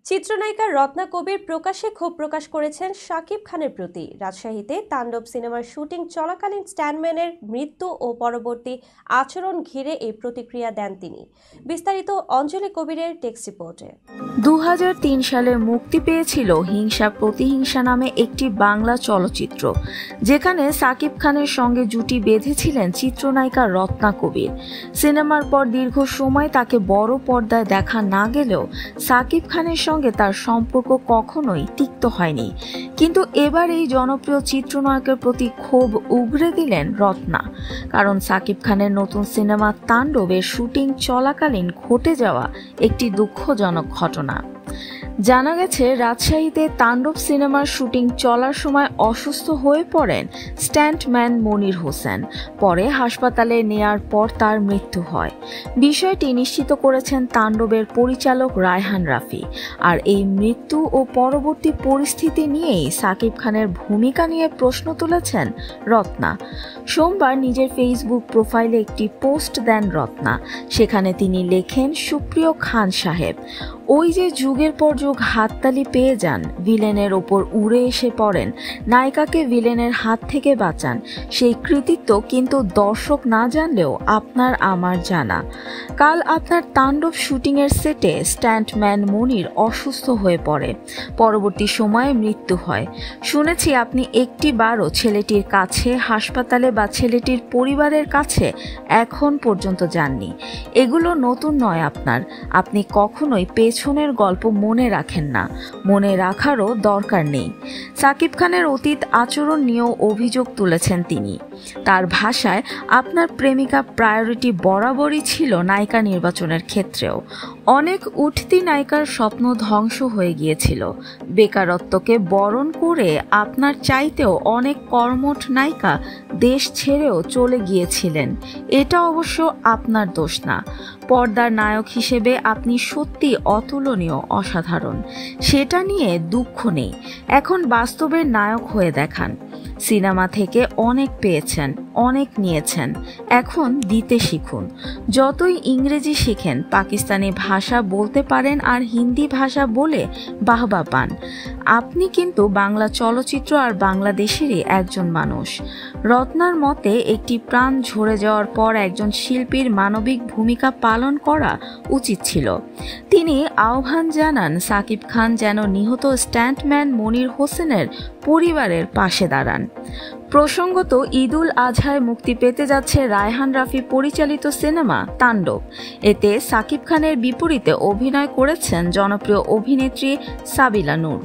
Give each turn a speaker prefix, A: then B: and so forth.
A: চিত্রনায়িকা রত্না কবির প্রকাশ্যে ক্ষোভ প্রকাশ করেছেন শাকিব খানের প্রতি। রাজশাহীতে তাণ্ডব সিনেমার শুটিং চলাকালীন স্ট্যান্টম্যানের মৃত্যু ও পরবর্তী আচরণ ঘিরে এই প্রতিক্রিয়া দেন তিনি। বিস্তারিত অঞ্জলি কবিরের টেক্সট রিপোর্টে।
B: 2003 সালে মুক্তি পেয়েছিল হিংসা প্রতিহিংসা নামে একটি বাংলা চলচ্চিত্র, যেখানে শাকিব খানের সঙ্গে জুটি বেঁধেছিলেন চিত্রনায়িকা রত্না কবির। সিনেমার পর দীর্ঘ সময় তাকে বড় পর্দায় দেখা না গেলেও শাকিব খানের সঙ্গে তার সম্পর্ক কখনোই তিক্ত হয়নি। কিন্তু এবার এই জনপ্রিয় চিত্রনায়কের প্রতি ক্ষোভ উগরে দিলেন রত্না, কারণ শাকিব খানের নতুন সিনেমা তাণ্ডবের শুটিং চলাকালীন ঘটে যাওয়া একটি দুঃখজনক ঘটনা। জানা গেছে, রাজশাহীতে তাণ্ডব সিনেমার শুটিং চলার সময় অসুস্থ হয়ে পড়েন স্ট্যান্টম্যান মনির হোসেন। পরে হাসপাতালে নেয়ার পর তার মৃত্যু হয়। বিষয়টি নিশ্চিত করেছেন তাণ্ডবের পরিচালক রায়হান রাফি। আর এই মৃত্যু ও পরবর্তী পরিস্থিতি নিয়েই শাকিব খানের ভূমিকা নিয়ে প্রশ্ন তুলেছেন রত্না। সোমবার নিজের ফেসবুক প্রোফাইলে একটি পোস্ট দেন রত্না। সেখানে তিনি লেখেন, সুপ্রিয় খান সাহেব, ওই যে যুগের পর যুগ হাততালি পেয়ে যান, ভিলেনের ওপর উড়ে এসে পড়েন, নায়িকাকে ভিলেনের হাত থেকে বাঁচান, সেই কৃতিত্ব কিন্তু দর্শক না জানলেও আপনার আমার জানা। কাল আপনার তাণ্ডব শুটিংয়ের সেটে স্ট্যান্টম্যান মনির অসুস্থ হয়ে পড়ে, পরবর্তী সময়ে মৃত্যু হয়। শুনেছি আপনি একটি বারও ছেলেটির কাছে, হাসপাতালে বা ছেলেটির পরিবারের কাছে এখন পর্যন্ত যাননি। এগুলো নতুন নয় আপনার, আপনি কখনোই পেছনের গল্প মনে রাখেন না, মনে রাখারও দরকার নেই। শাকিব খানের অতীত আচরণ নিয়েও অভিযোগ তুলেছেন তিনি। তার ভাষায়, আপনার প্রেমিকা প্রায়োরিটি বরাবরই ছিল নায়িকা নির্বাচনের ক্ষেত্রেও। অনেক উঠতি নায়িকার স্বপ্ন ধ্বংস হয়ে গিয়েছিল। বেকারত্বকে বরণ করে আপনার চাইতেও অনেক কর্মঠ নায়িকা দেশ ছেড়েও চলে গিয়েছিলেন। এটা অবশ্য আপনার দোষ না। পর্দার নায়ক হিসেবে আপনি সত্যি অতুলনীয়, অসাধারণ। সেটা নিয়ে দুঃখ নেই। এখন বাস্তবের নায়ক হয়ে দেখান। সিনেমা থেকে অনেক পেয়েছেন, অনেক নিয়েছেন, এখন দিতে শিখুন। যতই ইংরেজি শিখেন, পাকিস্তানি ভাষা বলতে পারেন আর হিন্দি ভাষা বলে বাহবা পান, আপনি কিন্তু বাংলা চলচ্চিত্র আর বাংলাদেশেরই একজন মানুষ। রত্নার মতে, একটি প্রাণ ঝরে যাওয়ার পর একজন শিল্পীর মানবিক ভূমিকা পালন করা উচিত ছিল। তিনি আহ্বান জানান শাকিব খান যেন নিহত স্ট্যান্টম্যান মনির হোসেনের পরিবারের পাশে দাঁড়ান। প্রসঙ্গত, ঈদুল আজহায় মুক্তি পেতে যাচ্ছে রায়হান রাফি পরিচালিত সিনেমা তাণ্ডব। এতে শাকিব খানের বিপরীতে অভিনয় করেছেন জনপ্রিয় অভিনেত্রী সাবিলা নূর।